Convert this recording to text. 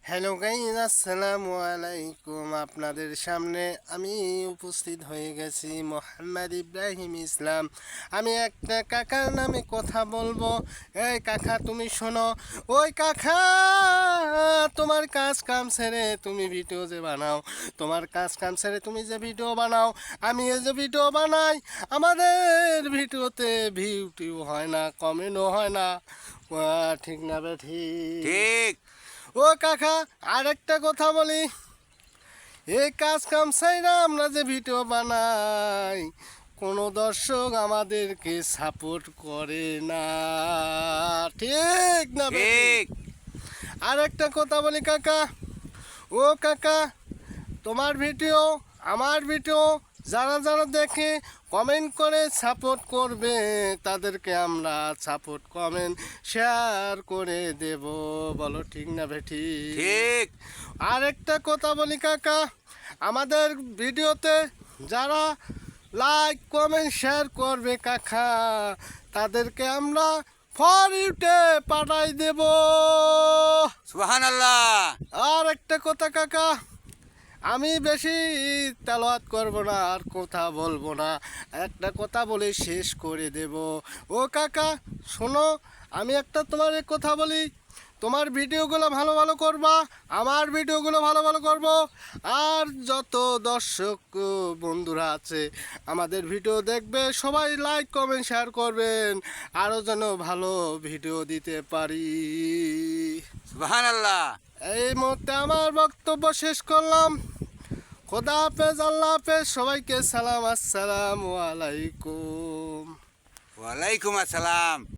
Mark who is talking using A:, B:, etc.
A: Hello guys, আসসালামু আলাইকুম। আপনাদের সামনে আমি উপস্থিত হয়ে গেছি, মোহাম্মদ ইব্রাহিম ইসলাম। আমি একটা কাকার নামে কথা বলবো। এই কাকা তুমি শোনো। ওই কাকা, তোমার কাজ কাম ছেড়ে তুমি ভিডিও যে বানাও, তোমার কাজ কাম ছেড়ে তুমি যে ভিডিও বানাও, আমি এই যে ভিডিও বানাই, আমাদের ভিডিওতে ভিউ টিউ হয় না, কমেন্টও হয় না। ঠিক না বে? ঠিক
B: ঠিক।
A: ও কাকা, আরেকটা কথা বলি, এই কাজ কাম ছাইরা আমরা যে ভিডিও বানাই, কোনো দর্শক আমাদেরকে সাপোর্ট করে না। ঠিক না বে?
B: ঠিক।
A: আরেকটা কথা বলি কাকা, ও কাকা, তোমার ভিডিও আমার ভিডিও যারা যারা দেখে কমেন্ট করে সাপোর্ট করবে, তাদেরকে আমরা সাপোর্ট কমেন্ট শেয়ার করে দেব। বলো ঠিক না বেঠি?
B: ঠিক।
A: আরেকটা কথা বলি কাকা, আমাদের ভিডিওতে যারা লাইক কমেন্ট শেয়ার করবে কাকা, তাদেরকে আমরা ফর ইউতে পাঠাই দেব।
B: সুবহানাল্লাহ।
A: আর একটা কথা কাকা, আমি বেশি তেলাওয়াত করব না, আর কথা বলবো না, একটা কথা বলে শেষ করে দেব। ও কাকা শোনো, আমি একটা তোমার কথা বলি, তোমার ভিডিওগুলো ভালো ভালো করবা, আমার ভিডিওগুলো ভালো ভালো করব। আর যত দর্শক বন্ধুরা আছে আমাদের ভিডিও দেখবে, সবাই লাইক কমেন্ট শেয়ার করবেন, আরও যেন ভালো ভিডিও দিতে পারি।
B: সুবহানাল্লাহ।
A: এই মুহূর্তে আমার বক্তব্য শেষ করলাম। খোদা হাফেজ, আল্লাহ হাফেজ, সবাইকে সালাম, আসসালামু আলাইকুম।
B: ওয়ালাইকুম আসসালাম।